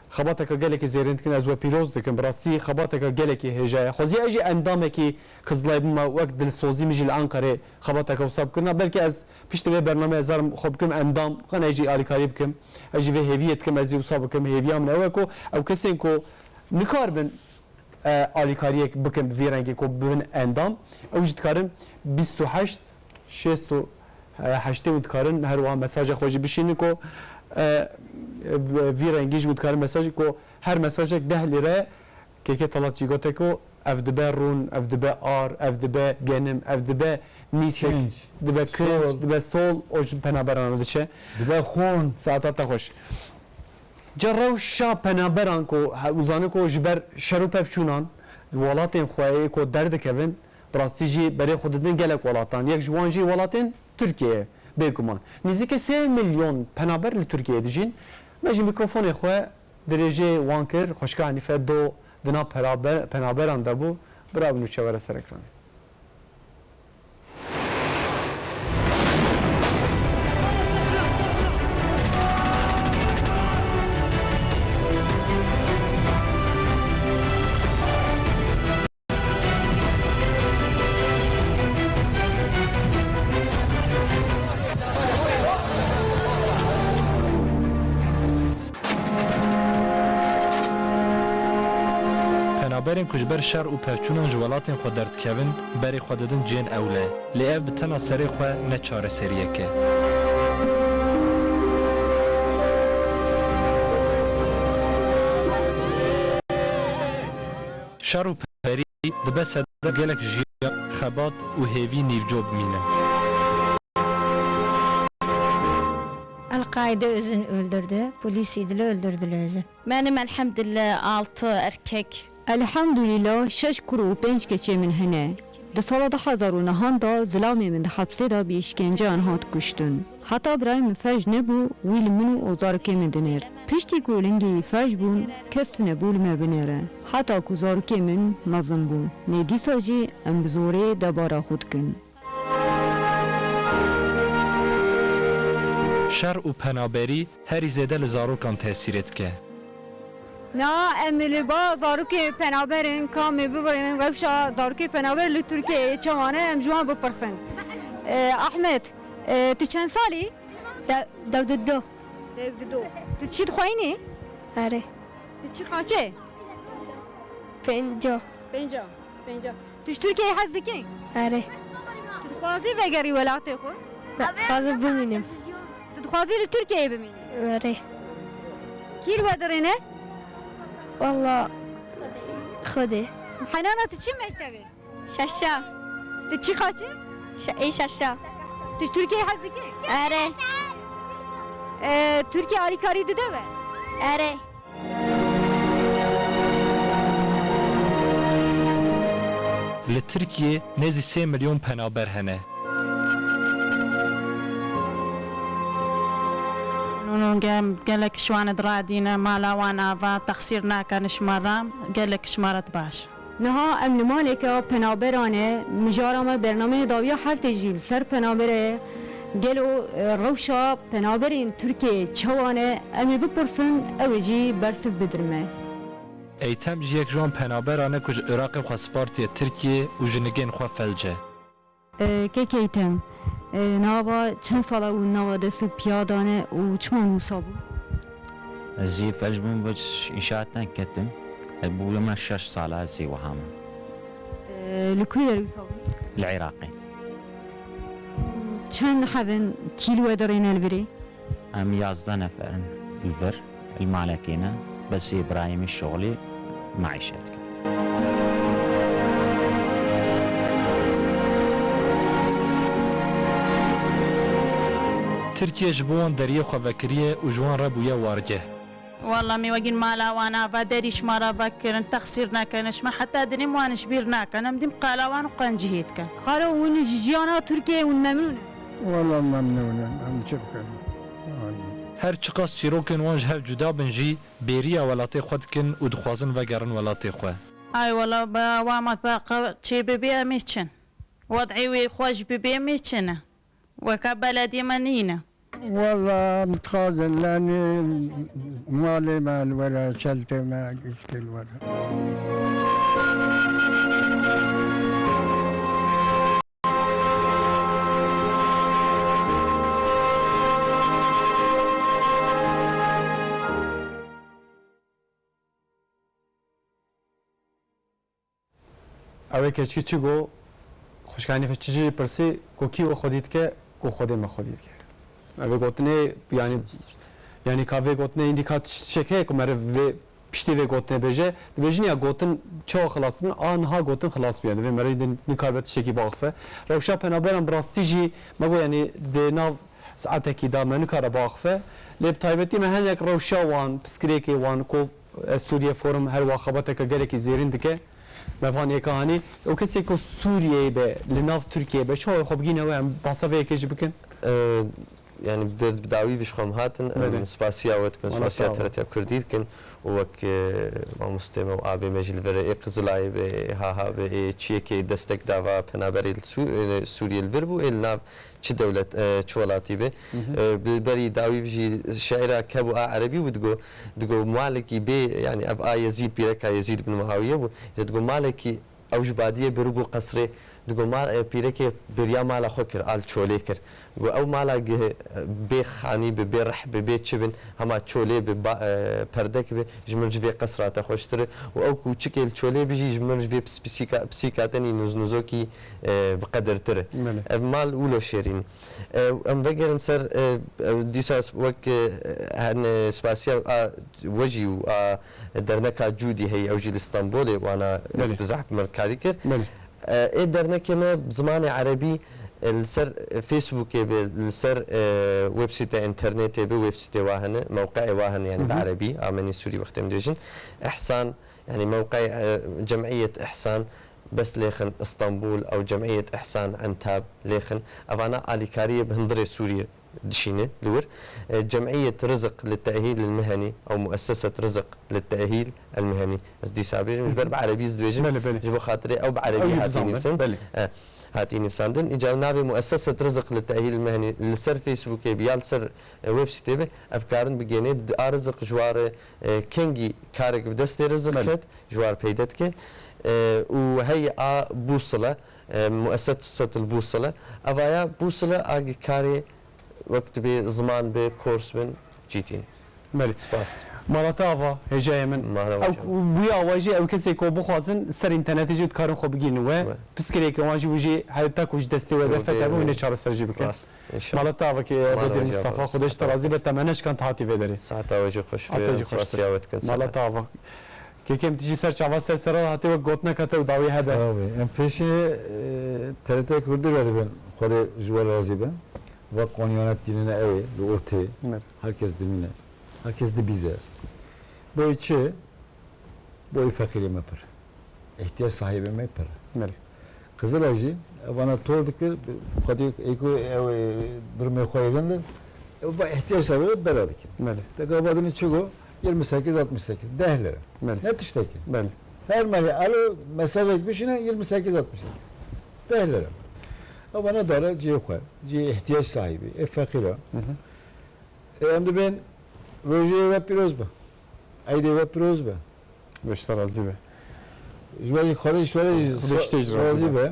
خباتك قالك زيرنت كن ازوا بيروز دكن براستي خباتك قالك هجايا خوزي اجي اندامك قزلاي بما وقت دل سوزي مجي الانقره خباتك وصاب كنا بلكي از بيشت به برنامج ازار خبكم اندام كان اجي الي كاريبكم اجي به هيفيتكم ازي وصابكم هيفيا من اوكو او كسينكو نكاربن الي كاريك بكم فيرنجي كو بن اندام او جد كارن 28 6 8 ودكارن هر وان مساج خوجي بشينكو وی رنگیش بود کار مساجی کو هر مساجک 10 لیره که طلعت چیگوته کو اف دبه رون اف دبه آر اف دبه گنم اف دبه میسک دبه کرنج دبه سول اوج پنابران دچه Dibê xon ساعتات خوش جرو شا پنابران کو وزانه کو جبر شرو پفچونان ولاتین خوای کو درد کوین براستی جی برای خودتن گلک ولاتان یک جوان جی ولاتین ترکیه بگمان نزدیک 3 میلیون پنابر ل ترکیه دیجین مجی میکروفون خو درجه وانکر خوشکانی فدو دنا پنابران دبو براب نو چوره سرکران پنابرین کجبر شر و پرچونان جوالاتین خود درد کبن بری خود دادن جین اوله لی اف بتنا سری خو نه چاره سریه که شر و پری دبه صدر گلک جیا خبات و هیوی نیوجوب mine. El-Kaide özünü öldürdü, polis idili öldürdüler özü. Benim elhamdülillah 6 erkek. Elhamdülillah 6 kuru û 5 keçê min hene. Di sala 2009 da zilamê min di hepsê da bi îşkenceyan hat kuştin. Heta birayê min fej nebû wî li min û zarokê min dinêr. Piştî ku lingê fej bûn, kes tunebû li me binêre. Heta ku zarokê min mezin bû. Nê dîsa jî em bi zorê debara xwe dikin. شر و پنابری هری زیده لزاروکان تأثیرت که Na emili ba zarokê penaberin kamê birin rewşa zarokê penaber li Tirkiyeyê çawane em ji wan bipirsin. Ahmet, tu çend salî? Devdiddo. Devdido. Tu çi dixwayînî? Are. Tu çi qaçê? Penca. Penca. Tu ji Tirkiyeyê hez dikî? Are. Tu dixwazî vegerî welatê xwe? Fazla biminim. Tu dixwazî li Tirkiyeyê bimînî? Are. Kî li we dirêne? Valla. Xode. Henana tu çi mektebê? Şaşa. Tu çi qaçê? Şaşa. Tu ji Tirkiyeyê hez dikî? Are. Türkiye alîkarî dide we? Are. لی ترکیه نزی 3 میلیون پنابر هنه نونو قالك شوان درادينا مالا وانا فا تخسير ناكا نشمرام قالك شمارت باش Niha em li maleka penaberane mijara me bername dawiya heftê jî ser penabere gelo rewşa penaberên Tirkiyeyê çawane em ê bipirsin ew ê jî bersiv bidirme. ایتم جیک جوان پنابرانه کج عراق خو سپارتی ترکیه و جنگین خو فلجه Kekeytem نابا چند ساله و نوا دست پیادانه و چمان وصا بو زی فجبون بچ انشاءات نکتم بوده من 6 ساله زی وهامه لکوی در وصا بو العراقي چند حبن کیلو درین البری ام 11 نفر الفر المالكينة بس إبراهيم الشغلي معيشتك ترکیه جبوان دریه خواه و جوان ربویه وارجه والله میوگین مالا وانا و دریش مارا بکرن تقصیر نکنش ما حتی دنیم وانش بیر نکنم دیم قالاوان و قنجهید کن خاله ون جیانا ترکیه ون ممنونه والله ممنونم ام چه بکنم هر چقاس چیروکن وانج هر جدا بنجی بیریا ولاتی خود کن و دخوازن و گرن ولاتی خواه ای والله با وامت باقا چی ببی امیچن وضعی وی خوش ببی امیچنه وكا بلدي منينة والله متخاذل لاني مالي مال ولا شلت ما قشت الورا اوه کچکی چی گو خوشکانی فچی چی پرسی کو کی و خودید که کو خود ما خودید که اوه گوتنه yani kahve gotne indikat şeke kumare ve pişti ve gotne beje bejin ya gotin çoğu xalas mı anha gotin xalas bir ve meridin nikarbet şeki bağfe revşa penaberan brastiji mago yani de nav saateki da men kara bağfe leb taybeti mehenek revşa wan pskreki wan kov Suriye forum her vakabata ka gereki zerin dike مفان یکانی او کسی که سوریه به لناف ترکیه به چه خوب گینه و بحثا به یکیش بکن يعني بداوي بشخم هاتن سباسيا وتكن سباسيا ترتيب كرديد كن وك مستمع وابي مجل بري قزلاي به ها به تشيكي دستك داوا بنابري سوريا الفربو الناف تش دولة تشولاتي به بري داوي بجي شاعر كبو عربي ودقو مالكي بي يعني ابا يزيد بيركا يزيد بن معاويه تقول مالكي اوجباديه بربو قصري دقو مال بيركي بريا مال خوكر آل تشولي كر قو او مالا بي خاني بي رح بي تشبن هما تشولي بي پردك بي جمرج في قصرات خوشتر و او كو تشكيل تشولي بيجي جمرج في بسيكاتني نوزوكي بقدر تر مال اولو شيرين ام بقر نسر ديساس وك هن سباسيا وجي درنكا جودي هي اوجي الاسطنبولي وانا بزحف مركاري كر درنا كما بزمان عربي السر فيسبوك السر ويب سايت انترنت ويب سايت واهن موقع واهن يعني بعربي امني سوري وقت مدرجن احسان يعني موقع جمعيه احسان بس ليخن اسطنبول او جمعيه احسان عنتاب ليخن افانا اليكاريه بهندري سوريا دشينه لور جمعيه رزق للتاهيل المهني او مؤسسه رزق للتاهيل المهني بس دي سابيج مش بعربي زدويج جبو خاطري او بعربي هاتيني سن هاتيني ساندن اجابنا بمؤسسه رزق للتاهيل المهني لسر فيسبوك بيال سر ويب سايت افكارن بجاني رزق جوار كينجي كارك بدست رزق كت جوار بيدتك وهي بوصله مؤسسه البوصله ابايا بوصله اجي كاري وقت به زمان به كورس من جيتين ملك سپاس مالتاوا هجای من او بویا واجی او کسی کو بخوازن سر اینترنت جود کارن خوب گین و پسکری که واجی وجی حتی کوش دسته و دفته و اینه چهار سرجی بکن مالتاوا که بدر مصطفی خودش ترازی به تمنش کن تحتی بدری ساعت واجی خوش به سپاسیاوت کن مالتاوا که کم تیجی سر چاوا سر سر هاتی و گوت نکته و داوی هبه ام پیشی TRT kurdu verdi ben kore juval razı ben ve konyanet dinine evi ve ortaya herkes dimine herkes de bize bu içi bu fakiri yapar ihtiyaç sahibi yapar Kızılaycı bana torduk ki kadı eko durmaya koyulanlar bu ihtiyaç sahibi beradik tekabadını çıkıyor 28-68 değerleri ne tuştaki her mali alo mesaj etmişine 28-68 değerleri o bana dara ciye ihtiyaç sahibi fakire hem de ben Rojiye ve Pirozba Ayde ve Pirozba beşte razı be Jvali Khalid Shwari Beşte razı be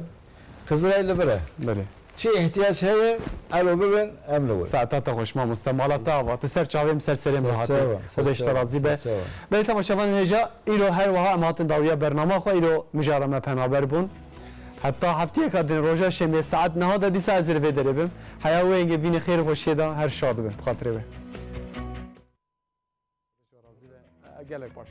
Kızılay'la bera Bale Çi ihtiyaç heye الو ببن ام لول ساعتها خوش ما مستمالات تاوا تسر چاویم سر سریم راحتی سر خودش ترازی به سر. بله تماشاوان هجا ایرو هر وها امهاتن داویا برنامه خو ایرو مجارمه پنابر بون حتی هفته کادن روزا شنبه ساعت 9 دا دیسا زرفه دربم حیا وینگ بین خیر خوشی دا هر شاد بم خاطره به گلک باش